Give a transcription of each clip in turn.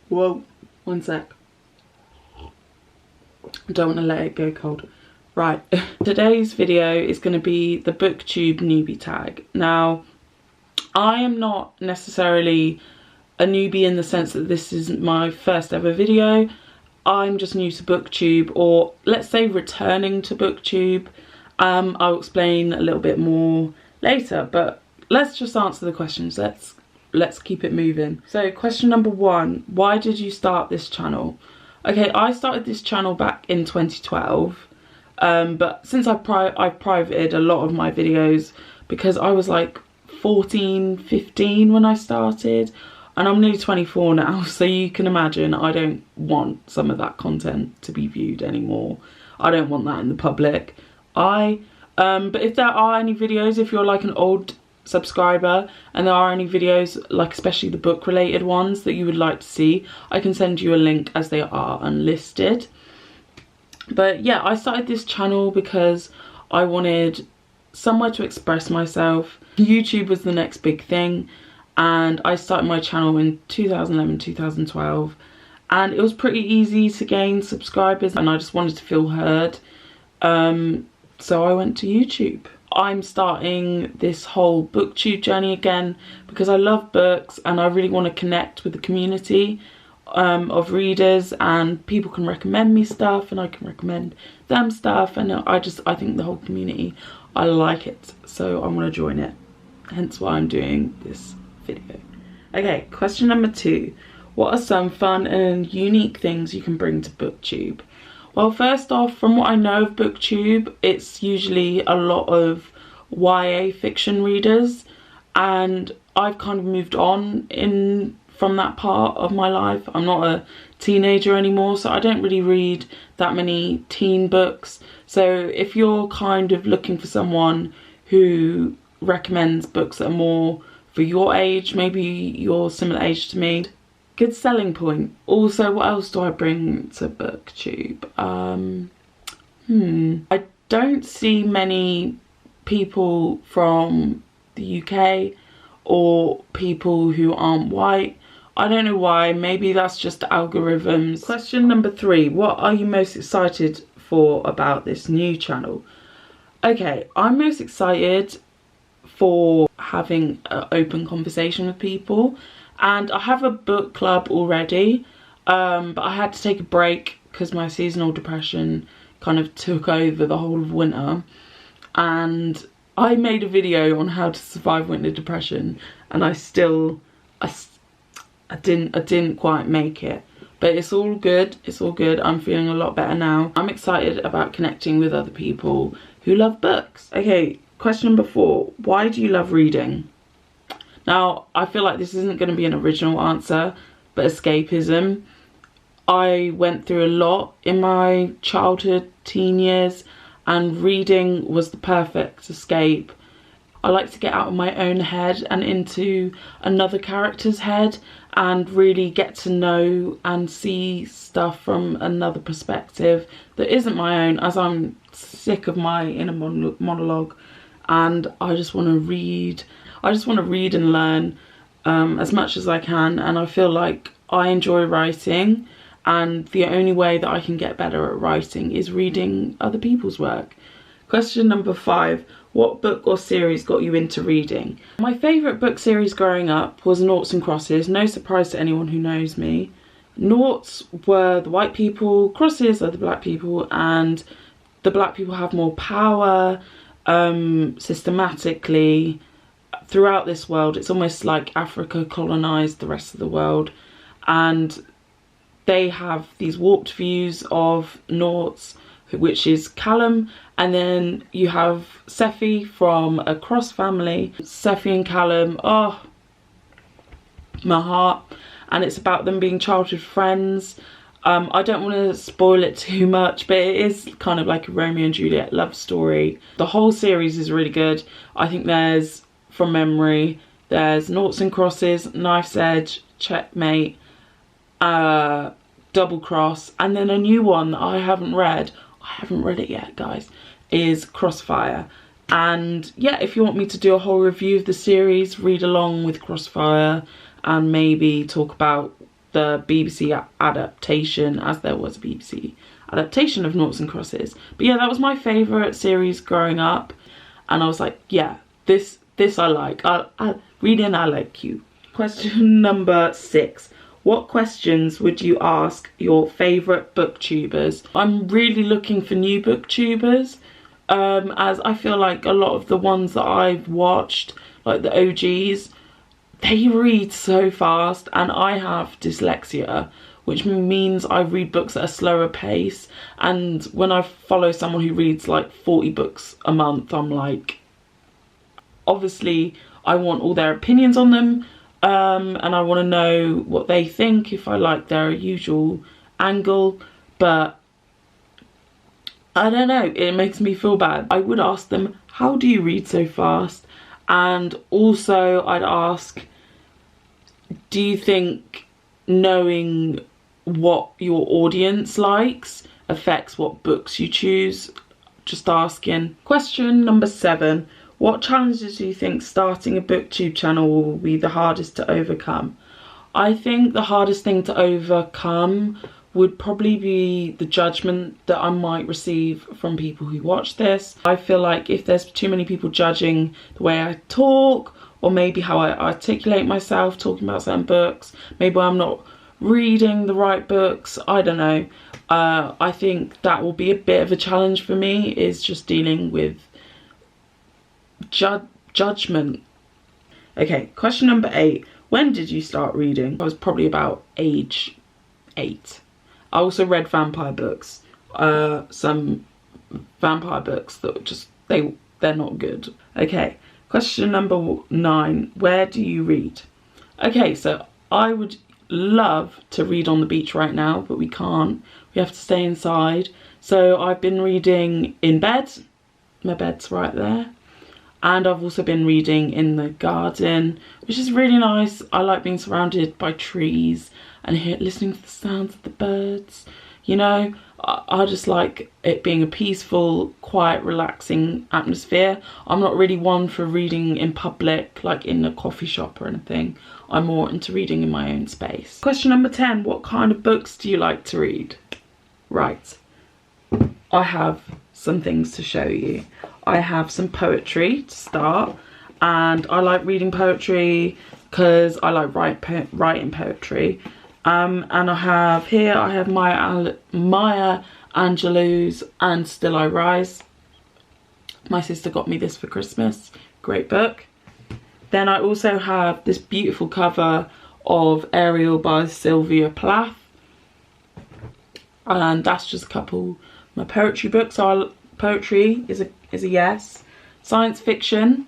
Whoa, one sec. Don't want to let it go cold. Right, today's video is going to be the Booktube Newbie Tag. Now, I am not necessarily a newbie in the sense that this is my first ever video. I'm just new to Booktube, or let's say returning to Booktube. I'll explain a little bit more later, but let's just answer the questions. Let's keep it moving. So question number 1, why did you start this channel? Okay, I started this channel back in 2012, but since I've privated a lot of my videos because I was like 14, 15 when I started, and I'm nearly 24 now, so you can imagine I don't want some of that content to be viewed anymore. I don't want that in the public. But if there are any videos, if you're like an old subscriber and there are any videos, like especially the book related ones, that you would like to see, I can send you a link as they are unlisted. But yeah, I started this channel because I wanted somewhere to express myself. YouTube was the next big thing, and I started my channel in 2011, 2012, and it was pretty easy to gain subscribers and I just wanted to feel heard. So I went to YouTube. I'm starting this whole Booktube journey again because I love books and I really want to connect with the community of readers, and people can recommend me stuff and I can recommend them stuff, and I think the whole community, I like it, so I want to join it, hence why I'm doing this video. Okay, question number 2, what are some fun and unique things you can bring to Booktube? Well, first off, from what I know of Booktube, it's usually a lot of YA fiction readers, and I've kind of moved on from that part of my life. I'm not a teenager anymore, so I don't really read that many teen books. So if you're kind of looking for someone who recommends books that are more for your age, maybe you're similar age to me, good selling point. Also, what else do I bring to Booktube? I don't see many people from the UK or people who aren't white. I don't know why, maybe that's just the algorithms. Question number 3, what are you most excited for about this new channel? Okay, I'm most excited for having an open conversation with people, and I have a book club already, but I had to take a break because my seasonal depression kind of took over the whole of winter, and I made a video on how to survive winter depression, and I didn't quite make it, but it's all good. It's all good. I'm feeling a lot better now. I'm excited about connecting with other people who love books. Okay, question number 4, why do you love reading? Now, I feel like this isn't going to be an original answer, but escapism. I went through a lot in my childhood, teen years, and reading was the perfect escape. I like to get out of my own head and into another character's head and really get to know and see stuff from another perspective that isn't my own, as I'm sick of my inner monologue, and I just want to read. I just want to read and learn as much as I can, and I feel like I enjoy writing, and the only way that I can get better at writing is reading other people's work. Question number 5, what book or series got you into reading? My favourite book series growing up was Noughts and Crosses, no surprise to anyone who knows me. Noughts were the white people, crosses are the black people, and the black people have more power systematically throughout this world. It's almost like Africa colonised the rest of the world, and they have these warped views of Noughts, which is Callum, and then you have Sephi from a cross family. Sephi and Callum, oh, my heart. And it's about them being childhood friends. I don't want to spoil it too much, but it is kind of like a Romeo and Juliet love story. The whole series is really good. I think there's, from memory, there's Noughts and Crosses, Knife's Edge, Checkmate, Double Cross, and then a new one that I haven't read it yet, guys, is Crossfire. And yeah, if you want me to do a whole review of the series, read along with Crossfire and maybe talk about the BBC adaptation, as there was a BBC adaptation of Noughts and Crosses. But yeah, that was my favourite series growing up, and I was like, yeah, this I like. Reading, I like you. Question number 6. What questions would you ask your favourite booktubers? I'm really looking for new booktubers, as I feel like a lot of the ones that I've watched, like the OGs, they read so fast, and I have dyslexia, which means I read books at a slower pace. And when I follow someone who reads like 40 books a month, I'm like, obviously I want all their opinions on them, and I want to know what they think, if I like their usual angle. But I don't know, it makes me feel bad. I would ask them, how do you read so fast? And also I'd ask, do you think knowing what your audience likes affects what books you choose? Just asking. Question number 7. What challenges do you think starting a booktube channel will be the hardest to overcome? I think the hardest thing to overcome would probably be the judgment that I might receive from people who watch this. I feel like if there's too many people judging the way I talk, or maybe how I articulate myself talking about certain books, maybe I'm not reading the right books, I don't know. I think that will be a bit of a challenge for me, is just dealing with judgment. Okay, question number 8. When did you start reading? I was probably about age 8. I also read vampire books, some vampire books that just, they're not good. Okay, question number 9. Where do you read? Okay, so I would love to read on the beach right now, but we can't. We have to stay inside. So I've been reading in bed. My bed's right there. And I've also been reading in the garden, which is really nice. I like being surrounded by trees and listening to the sounds of the birds. You know, I just like it being a peaceful, quiet, relaxing atmosphere. I'm not really one for reading in public, like in a coffee shop or anything. I'm more into reading in my own space. Question number 10. What kind of books do you like to read? Right, I have some things to show you. I have some poetry to start, and I like reading poetry because I like writing poetry. And I have Maya Angelou's And Still I Rise. My sister got me this for Christmas. Great book. Then I also have this beautiful cover of Ariel by Sylvia Plath. And that's just a couple of my poetry books. So poetry is a yes. Science fiction.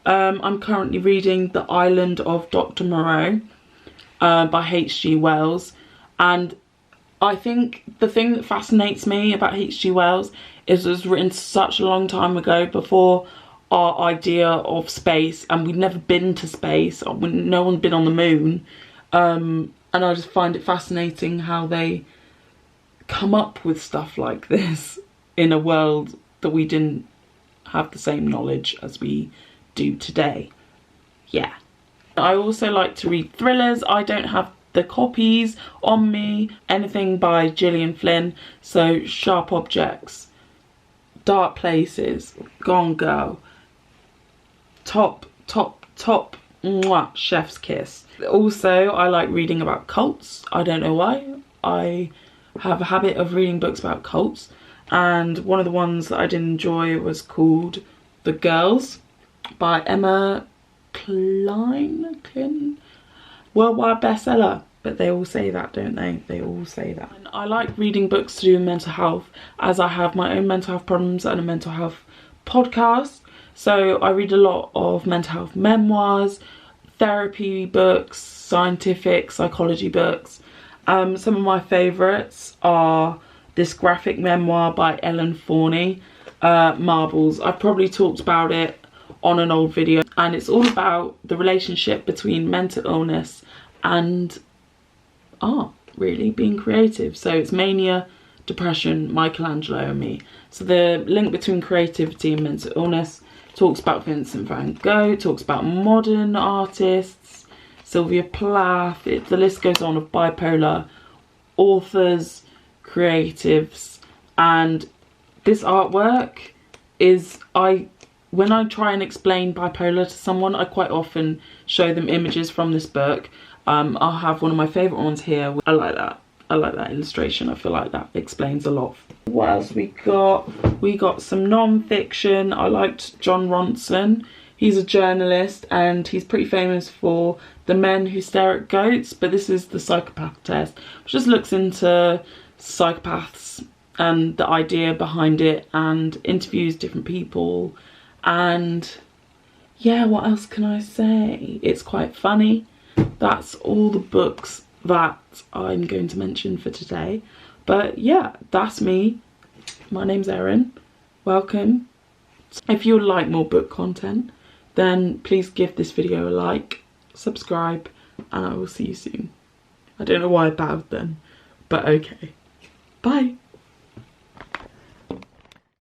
I'm currently reading The Island of Dr. Moreau by H.G. Wells. And I think the thing that fascinates me about H.G. Wells is it was written such a long time ago, before our idea of space, and we'd never been to space, or no one's been on the moon. And I just find it fascinating how they come up with stuff like this in a world that we didn't have the same knowledge as we do today. Yeah. I also like to read thrillers. I don't have the copies on me. Anything by Gillian Flynn. So Sharp Objects, Dark Places, Gone Girl, top mwah, Chef's Kiss. Also, I like reading about cults. I don't know why. I have a habit of reading books about cults, and one of the ones that I did enjoy was called The Girls by Emma Klein. Worldwide bestseller, but they all say that, don't they? They all say that. And I like reading books to do with mental health, as I have my own mental health problems and a mental health podcast. So I read a lot of mental health memoirs, therapy books, scientific psychology books. Some of my favourites are this graphic memoir by Ellen Forney, Marbles. I've probably talked about it on an old video, and it's all about the relationship between mental illness and art, really, being creative. So it's mania, depression, Michelangelo and me. So the link between creativity and mental illness. Talks about Vincent van Gogh, talks about modern artists, Sylvia Plath, the list goes on, of bipolar authors, creatives. And this artwork is, when I try and explain bipolar to someone, I quite often show them images from this book. I'll have one of my favourite ones here. I like that. I like that illustration. I feel like that explains a lot. What else we got? We got some non-fiction. I liked John Ronson. He's a journalist and he's pretty famous for The Men Who Stare at Goats, but this is The Psychopath Test, which just looks into psychopaths and the idea behind it and interviews different people. And yeah, what else can I say? It's quite funny. That's all the books that I'm going to mention for today. But yeah, that's me. My name's Erin. Welcome. If you would like more book content, then please give this video a like, subscribe, and I will see you soon. I don't know why I bowed then, but okay. Bye.